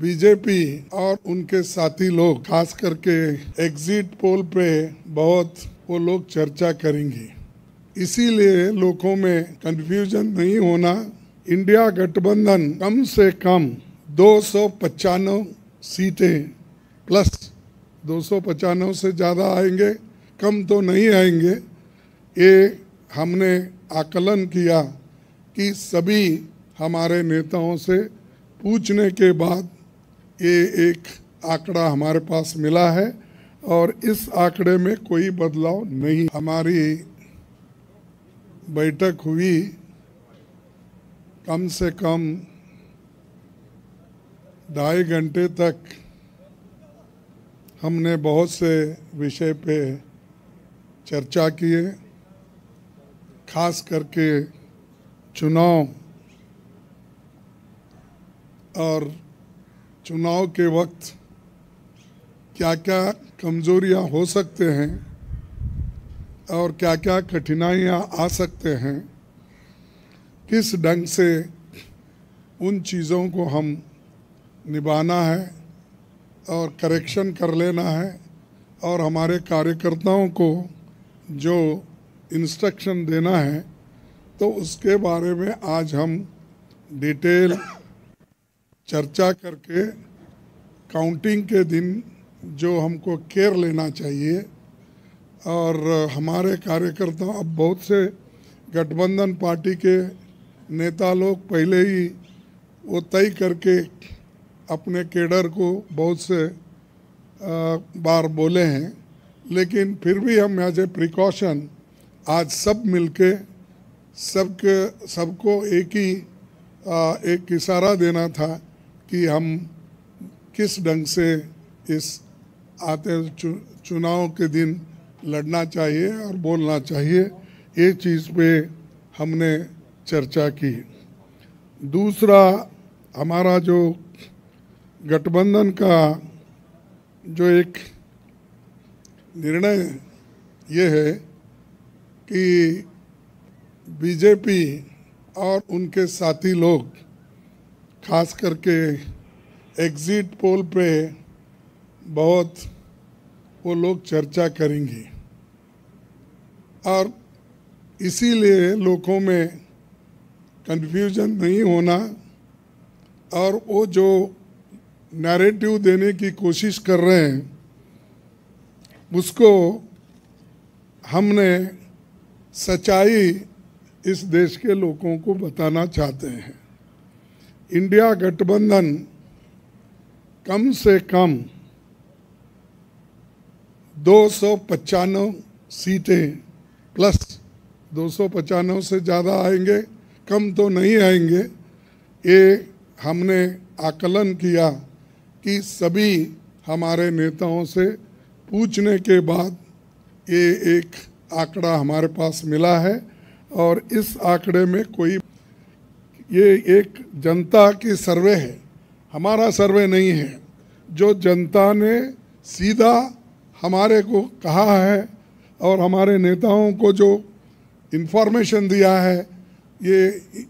BJP और उनके साथी लोग खास करके एग्जिट पोल पे बहुत वो लोग चर्चा करेंगे, इसीलिए लोगों में कंफ्यूजन नहीं होना। इंडिया गठबंधन कम से कम 295 सीटें प्लस 295 से ज़्यादा आएंगे, कम तो नहीं आएंगे। ये हमने आकलन किया कि सभी हमारे नेताओं से पूछने के बाद ये एक आंकड़ा हमारे पास मिला है और इस आंकड़े में कोई बदलाव नहीं। हमारी बैठक हुई कम से कम 2.5 घंटे तक। हमने बहुत से विषय पे चर्चा किए, खास करके चुनाव और चुनाव के वक्त क्या क्या कमजोरियां हो सकते हैं और क्या क्या कठिनाइयां आ सकते हैं, किस ढंग से उन चीज़ों को हम निभाना है और करेक्शन कर लेना है और हमारे कार्यकर्ताओं को जो इंस्ट्रक्शन देना है, तो उसके बारे में आज हम डिटेल चर्चा करके काउंटिंग के दिन जो हमको केयर लेना चाहिए। और हमारे कार्यकर्ता, अब बहुत से गठबंधन पार्टी के नेता लोग पहले ही वो तय करके अपने केडर को बहुत से बार बोले हैं, लेकिन फिर भी हम एज ए प्रिकॉशन आज सब मिलके सबको एक इशारा देना था कि हम किस ढंग से इस आते चुनाव के दिन लड़ना चाहिए और बोलना चाहिए। ये चीज़ पे हमने चर्चा की। दूसरा, हमारा जो गठबंधन का जो एक निर्णय ये है कि बीजेपी और उनके साथी लोग खास करके एग्जिट पोल पे बहुत वो लोग चर्चा करेंगे और इसीलिए लोगों में कंफ्यूजन नहीं होना और वो जो नैरेटिव देने की कोशिश कर रहे हैं उसको हमने सच्चाई इस देश के लोगों को बताना चाहते हैं। इंडिया गठबंधन कम से कम 295 सीटें प्लस 295 से ज़्यादा आएंगे, कम तो नहीं आएंगे। ये हमने आकलन किया कि सभी हमारे नेताओं से पूछने के बाद ये एक आंकड़ा हमारे पास मिला है और इस आंकड़े में कोई, ये एक जनता की सर्वे है, हमारा सर्वे नहीं है। जो जनता ने सीधा हमारे को कहा है और हमारे नेताओं को जो इन्फॉर्मेशन दिया है, ये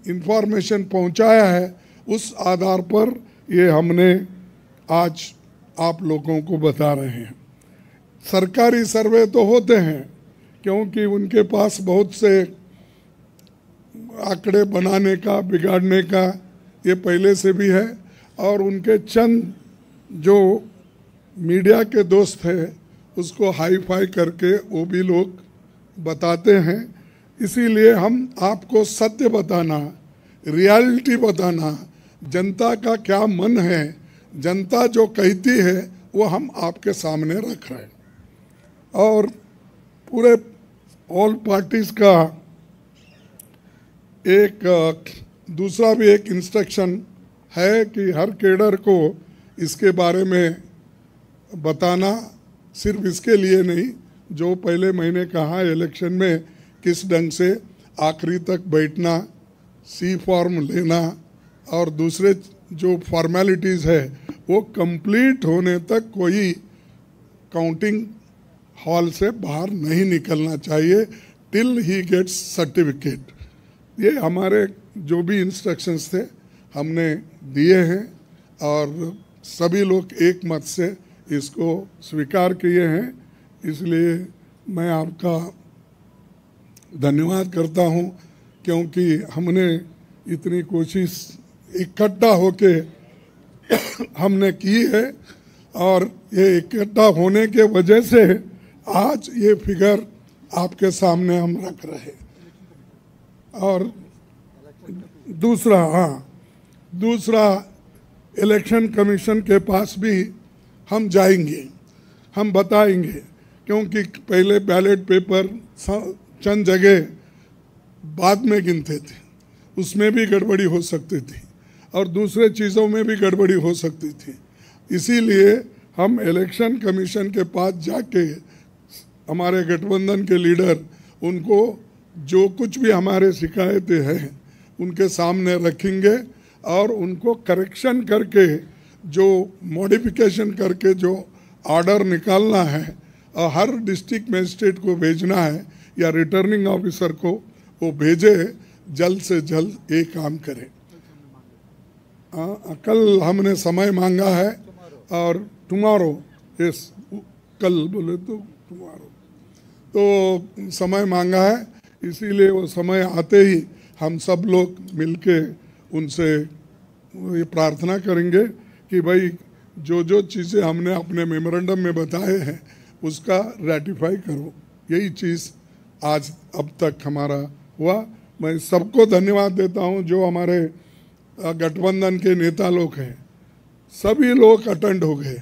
इन्फॉर्मेशन पहुंचाया है, उस आधार पर ये हमने आज आप लोगों को बता रहे हैं। सरकारी सर्वे तो होते हैं क्योंकि उनके पास बहुत से आंकड़े बनाने का, बिगाड़ने का ये पहले से भी है और उनके चंद जो मीडिया के दोस्त हैं उसको हाई फाई करके वो भी लोग बताते हैं। इसीलिए हम आपको सत्य बताना, रियलिटी बताना, जनता का क्या मन है, जनता जो कहती है वो हम आपके सामने रख रहे हैं। और पूरे ऑल पार्टीज का एक दूसरा भी एक इंस्ट्रक्शन है कि हर केडर को इसके बारे में बताना, सिर्फ इसके लिए नहीं, जो पहले मैंने कहा इलेक्शन में किस ढंग से आखिरी तक बैठना, सी फॉर्म लेना और दूसरे जो फॉर्मेलिटीज़ है वो कंप्लीट होने तक कोई काउंटिंग हॉल से बाहर नहीं निकलना चाहिए टिल ही गेट्स सर्टिफिकेट। ये हमारे जो भी इंस्ट्रक्शंस थे हमने दिए हैं और सभी लोग एक मत से इसको स्वीकार किए हैं, इसलिए मैं आपका धन्यवाद करता हूं, क्योंकि हमने इतनी कोशिश इकट्ठा होके हमने की है और ये इकट्ठा होने के वजह से आज ये फिगर आपके सामने हम रख रहे हैं। और दूसरा इलेक्शन कमीशन के पास भी हम जाएंगे, हम बताएंगे, क्योंकि पहले बैलेट पेपर चंद जगह बाद में गिनते थे, उसमें भी गड़बड़ी हो सकती थी और दूसरे चीज़ों में भी गड़बड़ी हो सकती थी। इसीलिए हम इलेक्शन कमीशन के पास जाके हमारे गठबंधन के लीडर उनको जो कुछ भी हमारे शिकायतें हैं उनके सामने रखेंगे और उनको करेक्शन करके, जो मॉडिफिकेशन करके जो ऑर्डर निकालना है और हर डिस्ट्रिक्ट मजिस्ट्रेट को भेजना है या रिटर्निंग ऑफिसर को वो भेजे, जल्द से जल्द ये काम करें। कल हमने समय मांगा है और टुमारो, यस कल बोले तो टुमारो, तो समय मांगा है, इसीलिए वो समय आते ही हम सब लोग मिलके उनसे ये प्रार्थना करेंगे कि भाई जो जो चीज़ें हमने अपने मेमोरेंडम में बताए हैं उसका रेटिफाई करो। यही चीज़ आज अब तक हमारा हुआ। मैं सबको धन्यवाद देता हूं, जो हमारे गठबंधन के नेता लोग हैं, सभी लोग अटेंड हो गए।